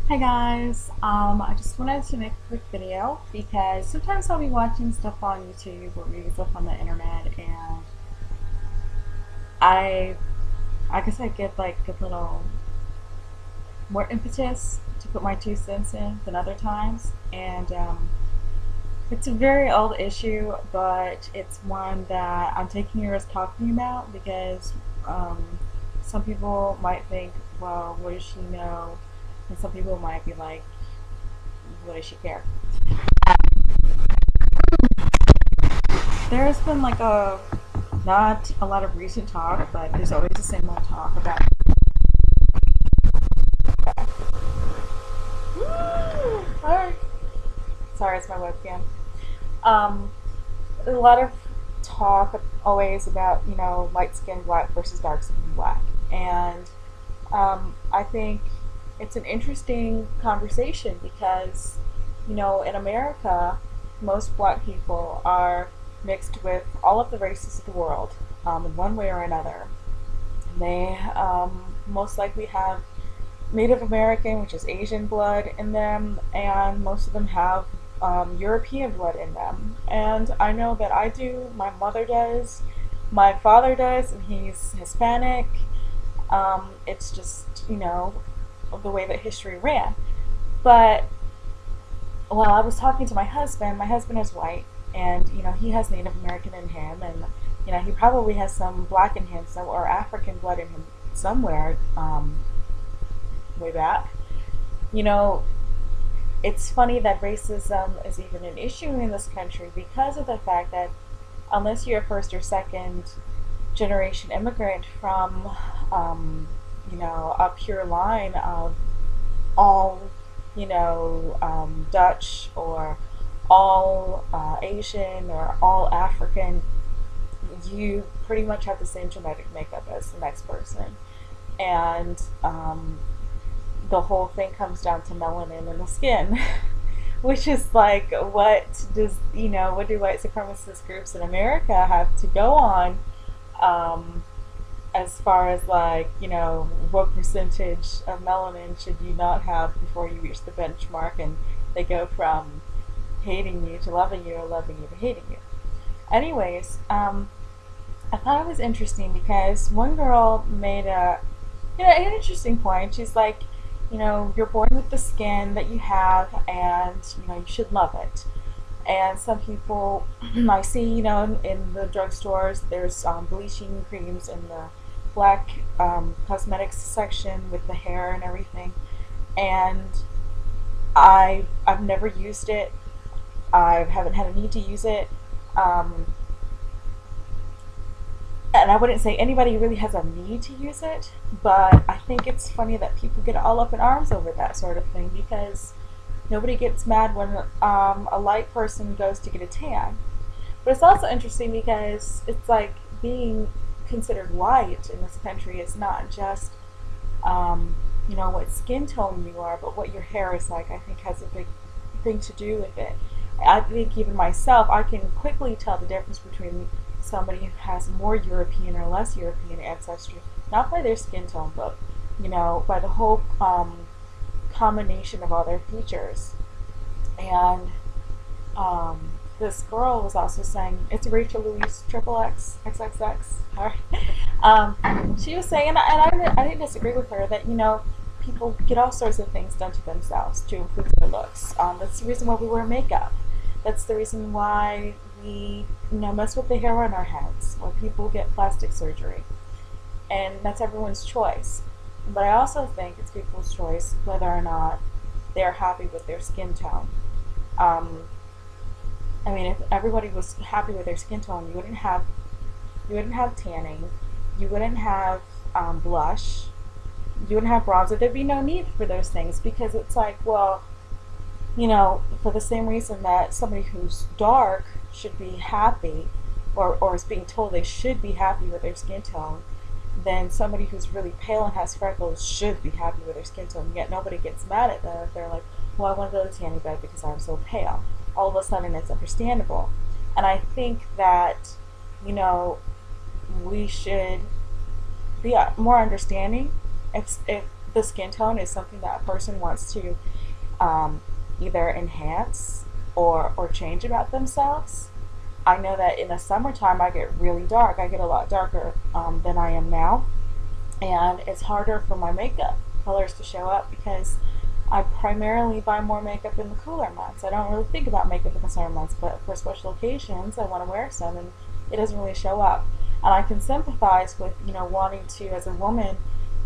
Hi guys, I just wanted to make a quick video because sometimes I'll be watching stuff on YouTube or reading stuff on the internet, and I I guess I get like a little more impetus to put my 2 cents in than other times, and it's a very old issue, but it's one that I'm taking a risk talking about because some people might think, well, what does she know? And some people might be like, what does she care? There's been like a not a lot of recent talk, but there's always the same old talk about. Sorry, it's my webcam. Um, a lot of talk always about light skinned black versus dark skinned black, and I think it's an interesting conversation because in America, most black people are mixed with all of the races of the world in one way or another. They most likely have Native American, which is Asian blood in them, and most of them have European blood in them. And I know that I do, my mother does, my father does, and he's Hispanic. It's just, the way that history ran. But while I was talking to my husband is white, and he has Native American in him, and he probably has some black in him, some or African blood in him somewhere, way back. You know, it's funny that racism is even an issue in this country because of the fact that unless you're a first or second generation immigrant from, a pure line of all, Dutch or all Asian or all African, you pretty much have the same genetic makeup as the next person. And the whole thing comes down to melanin in the skin, which is like, what do white supremacist groups in America have to go on, as far as like, what percentage of melanin should you not have before you reach the benchmark, and they go from hating you to loving you, or loving you to hating you. Anyways, I thought it was interesting because one girl made an interesting point. She's like, you're born with the skin that you have, and you should love it. And some people I see, in the drugstores, there's bleaching creams in the black cosmetics section with the hair and everything. And I've never used it. I haven't had a need to use it. And I wouldn't say anybody really has a need to use it, but I think it's funny that people get all up in arms over that sort of thing because nobody gets mad when a light person goes to get a tan. But it's also interesting because it's like being considered white in this country is not just what skin tone you are, but what your hair is like. I think has a big thing to do with it. I think even myself, I can quickly tell the difference between somebody who has more European or less European ancestry, not by their skin tone, but by the whole combination of all their features. And this girl was also saying, it's Rachel Louise Triple X XXX. All right. She was saying, and I didn't disagree with her, that people get all sorts of things done to themselves to improve their looks. That's the reason why we wear makeup. That's the reason why we mess with the hair on our heads, why people get plastic surgery. And that's everyone's choice. But I also think it's people's choice whether or not they're happy with their skin tone. If everybody was happy with their skin tone, you wouldn't have tanning, you wouldn't have blush, you wouldn't have bronzer. There'd be no need for those things because it's like, well, for the same reason that somebody who's dark should be happy, or is being told they should be happy with their skin tone, then somebody who's really pale and has freckles should be happy with their skin tone. Yet nobody gets mad at them if they're like, well, I want to go to the tanning bed because I'm so pale. All of a sudden it's understandable. And I think that, we should be more understanding if the skin tone is something that a person wants to um, either enhance or change about themselves. I know that in the summertime I get really dark. I get a lot darker than I am now, and it's harder for my makeup colors to show up because I primarily buy more makeup in the cooler months. I don't really think about makeup in the summer months, but for special occasions I want to wear some, and it doesn't really show up. And I can sympathize with, wanting to, as a woman,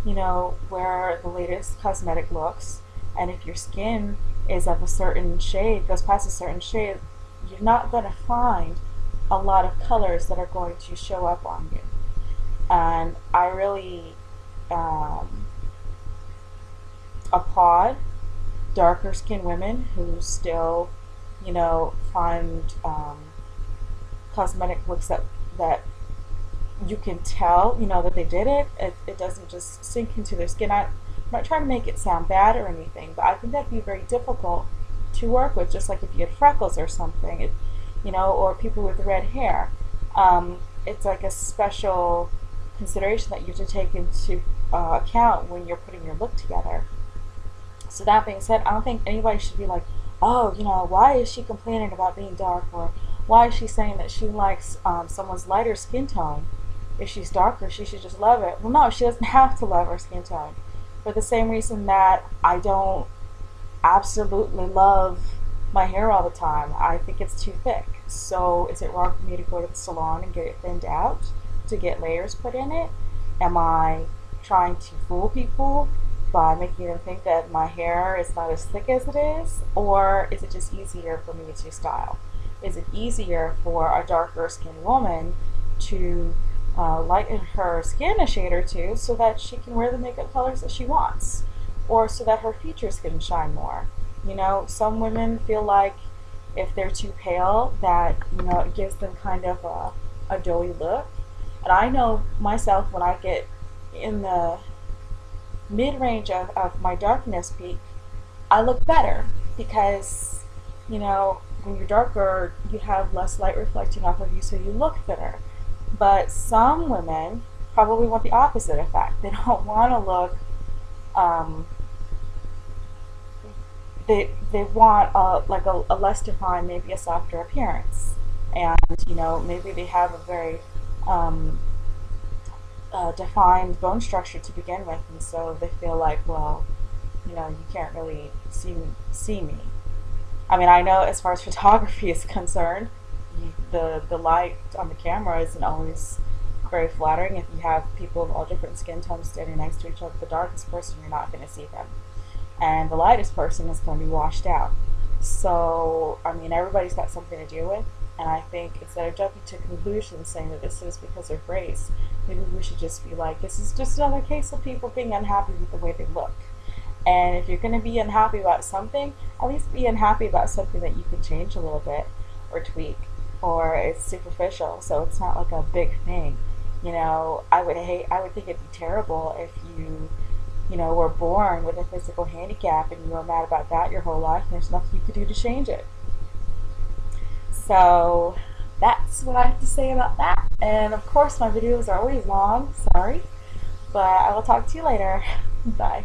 wear the latest cosmetic looks. And if your skin is of a certain shade, goes past a certain shade, you're not going to find a lot of colors that are going to show up on you. And I really um, applaud darker skinned women who still, find cosmetic looks that you can tell, that they did it. It doesn't just sink into their skin. I'm not trying to make it sound bad or anything, but I think that'd be very difficult to work with, just like if you had freckles or something, or people with red hair. It's like a special consideration that you have to take into account when you're putting your look together. So that being said, I don't think anybody should be like, oh, why is she complaining about being dark, or why is she saying that she likes someone's lighter skin tone? If she's darker, she should just love it. Well, no, she doesn't have to love her skin tone. For the same reason that I don't absolutely love my hair all the time. I think it's too thick. So is it wrong for me to go to the salon and get it thinned out to get layers put in it? Am I trying to fool people by making them think that my hair is not as thick as it is? Or is it just easier for me to style? Is it easier for a darker skinned woman to lighten her skin a shade or two so that she can wear the makeup colors that she wants, or so that her features can shine more? Some women feel like if they're too pale, that it gives them kind of a doughy look. And I know myself, when I get in the mid-range of my darkness peak, I look better because when you're darker, you have less light reflecting off of you, so you look thinner. But some women probably want the opposite effect. They don't want to look. They want a less defined, maybe a softer appearance, and maybe they have a very defined bone structure to begin with, and so they feel like, well, you can't really see me. I mean, I know as far as photography is concerned, the light on the camera isn't always very flattering. If you have people of all different skin tones standing next to each other, the darkest person, you're not going to see them, and the lightest person is going to be washed out. So, I mean, everybody's got something to deal with, and I think instead of jumping to conclusions saying that this is because of race, maybe we should just be like, this is just another case of people being unhappy with the way they look. And if you're going to be unhappy about something, at least be unhappy about something that you can change a little bit or tweak, or it's superficial, so it's not like a big thing. I would think it'd be terrible if you were born with a physical handicap and you were mad about that your whole life and there's nothing you could do to change it. So that's what I have to say about that. And of course, my videos are always long, sorry, but I will talk to you later. Bye.